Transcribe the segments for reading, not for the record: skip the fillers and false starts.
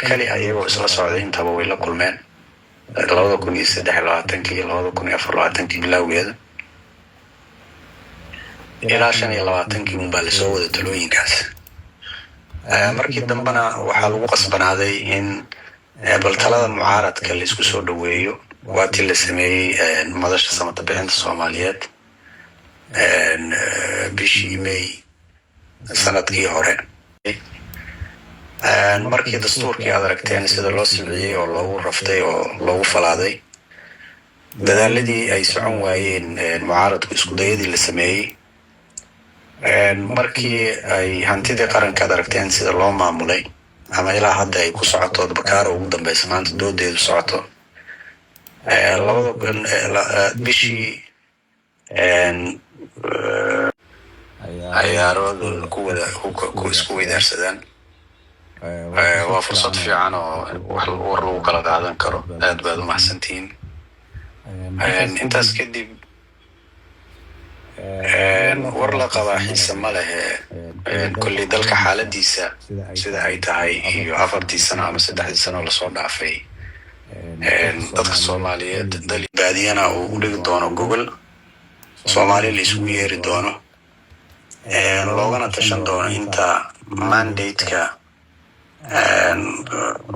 kali ayagoo isla socday intaba way la kulmeen 2023 iyo 2024 bilowgeeda ilaa 25 unbaa lasoo wada talooyinkaas. markii dambana waxaa lagu qasbanaaday in baltalada mucaaradka la isku soo dhaweeyo. waatii la sameeyey madasha samata bixinta Soomaaliyeed bishii May sanadkii hore. markii dastuurkii aad aragteen sida loo silciyey oo loogu raftay oo loogu falaaday, dadaaladii ay socon waayeen mucaaradku isku dayadii la sameeyey, markii ay hantidii qaranka aad aragteen sida loo maamulay ama ilaa hadda ay ku socoto bakaaro ugu dambeysa maanta doodeedu socoto. bishii ayaaroodu ku isku weydaarsadaan. waa fursad fiican oo war lagu kala qaadan karo. aad baad u mahadsantihiin. intaas kadib war la qabaa xiise ma lehe. kolley dalka xaaladiisa sida ay tahay iyo 4 sano ama 3 sano lasoo dhaafay, dadka Soomaaliyeed dali baadiyana uu u dhigi doono gobol Soomaali la isugu yeeri doono, loogana tashan doono inta mandate-ka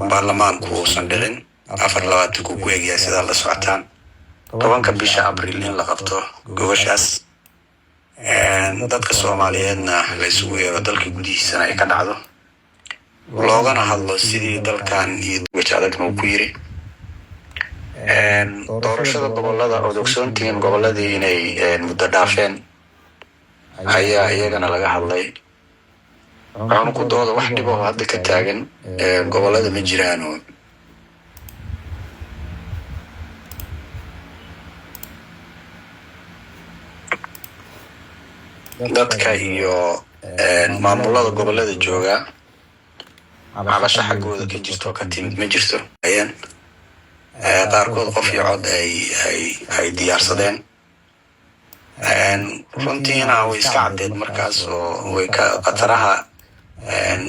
baarlamaanku uusan dhicin. 24 ku eegaya sida la socotaan 10 bisha Abriil in la qabto goboshaas. dadka Soomaaliyeedna la isugu yeero dalka gudihiisana ay ka dhacdo, loogana hadlo sidii dalkan iyo wajahadkan uu ku yiri. doorashada gobolada oo ogsoontiin goboladii inay muddo dhaafeen ayaa iyagana laga hadlay. waxaan ku dooda wax dhibo hadda ka taagan gobolada ma jiraan. dadka iyo maamulada gobolada jooga cabasho xaggooda ka jirto ka timid ma jirto. qaarkood qof iyo cod ay diyaarsadeen. runtiina way iska caddeed markaas oo way ka qataraha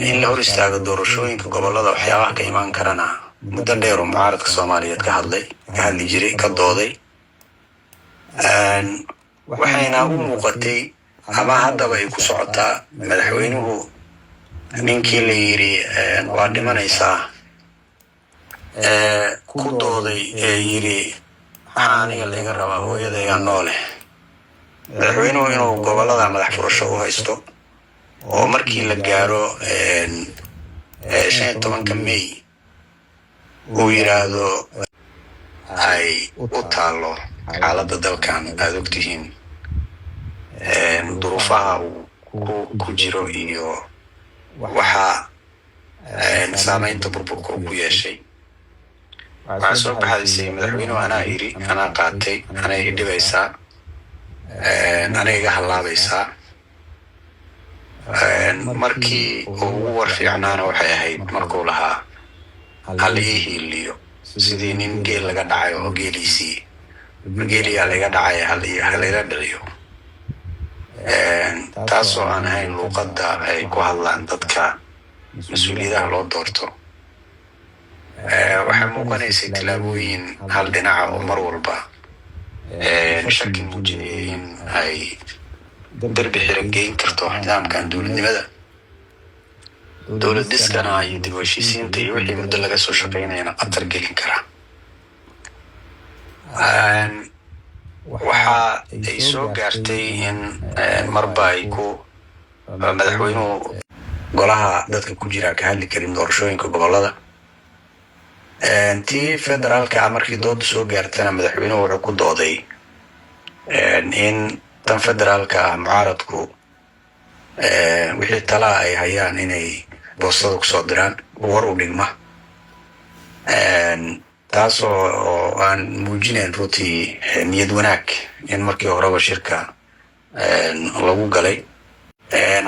in la hor istaago doorashooyinka gobolada waxyaabaha ka imaan karana muddo dheer oo mucaaradka Soomaaliyeed ka hadli jiray, ka dooday. waxayna u muuqatay ama haddaba ay ku socotaa madaxweynuhu ninkii la yiri waa dhimanaysaa ku dooday yiri maxaa aniga laga rabaa hooyadayga noole. madaxweynuhu inuu gobolada madax furasho u haysto oo markii la gaaro 15 May uu yiraahdo ay u taalo xaaladda dalkan. aad ogtihiin duruufaha uu ku jiro iyo waxaa saamaynta burburka uu ku yeeshay. waxaa soo baxaysay madaxweynuhu anaa yiri, anaa qaatay, anay dhibaysaa, anay iga halaabaysaa. markii ugu war fiicnaana waxay ahayd markuu lahaa hal ii hiiliyo, sidii nin geel laga dhacay oo geeliisii geeliyaa laga dhacay halayla dhaliyo. taasoo aan ahayn luuqadda ay ku hadlaan dadka mas-uuliyadaha loo doorto. waxay muuqanaysay tilaabooyin hal dhinaca oo mar walba shaki muujinayay in ay darbi xira geyn karto nidaamkan dowladnimada. dowlad dhiskana iyo dib u heshiisiinta iyo wixii muddo laga soo shaqaynayana khatar gelin kara. waxa ay soo gaartay in marba ay ku madaxweynuhu golaha dadka ku jira ka hadli karin doorashooyinka gobolada. tii federaalka markii dooda soo gaartana madaxweynuhu wuxuu ku dooday in tan federaalka mucaaradku wixii talaa ay hayaan inay boostada kusoo diraan war u dhigma. taasoo aan muujinayn runtii niyad wanaag in markii horeba shirka lagu galay.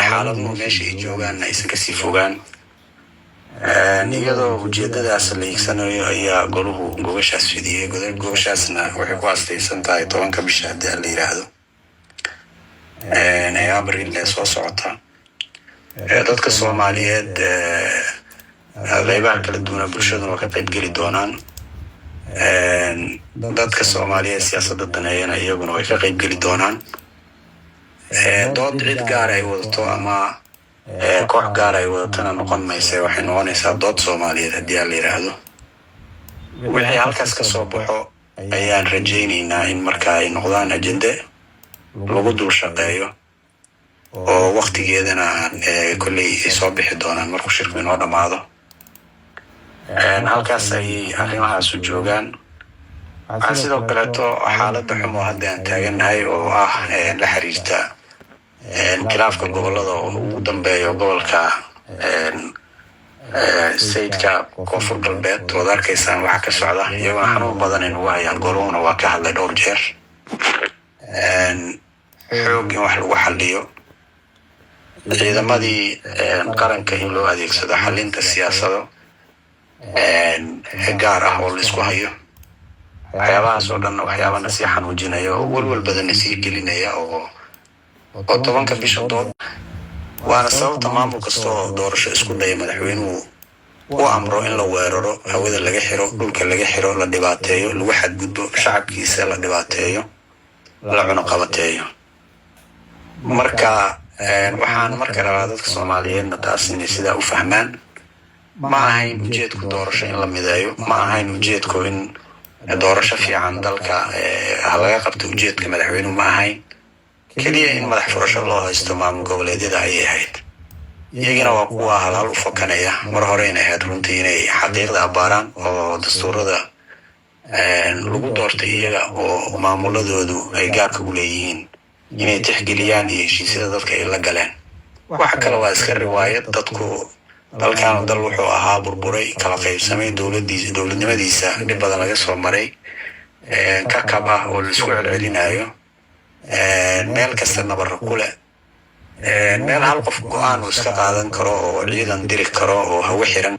xaaladnu meesha ay joogaanna aysan kasii fogaan. iyadoo ujeedadaas la iigsanayo ayaa goluhu gobashaas fidiyey. gobashaasna waxay ku astaysan tahay 10 bisha haddii la yiraahdo Abriil soo socota. dadka Soomaaliyeed qaybaha kala duwana bulshaduna waa ka qaybgeli doonaan dadka Soomaaliyeed siyaasadda daneeyana iyaguna way ka qaybgeli doonaan dood cid gaar ay wadato ama koox gaar ay wadatana noqon maysa waxay noqonaysaa dood Soomaaliyeed haddii la yiraahdo wixii halkaas ka soo baxo ayaan rajaynaynaa in markaa ay noqdaan ajende lagu dul shaqeeyo oo waqtigeedana kolley soo bixi doonaan markuu shirku inoo dhammaado halkaas ayay arrimahaas u joogaan waxaa sidoo kaleeto xaaladda xumo hadda aan taagannahay oo ah la xiriirta khilaafka gobollada oo ugu dambeeyo gobolka sayidka koonfur galbeed waad arkaysaan waxa ka socda iyagoo xanuun badan inugu hayaan golowna waa ka hadlay dhowr jeer xoog in wax lagu xalliyo ciidamadii qaranka in loo adeegsado xalinta siyaasado gaar ah oo la isku hayo waxyaabahaas oo dhan waxyaabana sii xanuujinaya oo walwal badanna sii gelinaya oo 10 bisha dood waana sababta maamul kasta oo doorasho isku daya madaxweynuhu u amro in la weeraro hawada laga xiro dhulka laga xiro la dhibaateeyo lagu xadgudbo shacabkiisa la dhibaateeyo la cunaqabateeyo marka waxaan marka rabaa dadka Soomaaliyeedna taas inay sidaa u fahmaan ma ahayn ujeedku doorasho in la mideeyo ma ahayn ujeedku in doorasho fiican dalka laga qabto ujeedka madaxweynuhu ma ahayn kaliya in madax furasho loo haysto maamul goboleedyada ayay ahayd iyagana waa kuwa hal u fakanaya mar hore inay ahayd runtii inay xaqiiqda abaaraan oo dastuurada lagu doortay iyaga oo maamuladoodu ay gaarka u leeyihiin inay tixgeliyaan iyo heshiisyada dadka ay la galeen waxa kale waa iska riwaayad dadku dalkan dal wuxuu ahaa burburay kala qaybsamay dowladnimadiisa dhib badan laga soo maray kakab ah oo la isku celcelinayo meel kasta nabar ku leh meel hal qof go'aan uu iska qaadan karo oo ciidan diri karo oo hawo xiran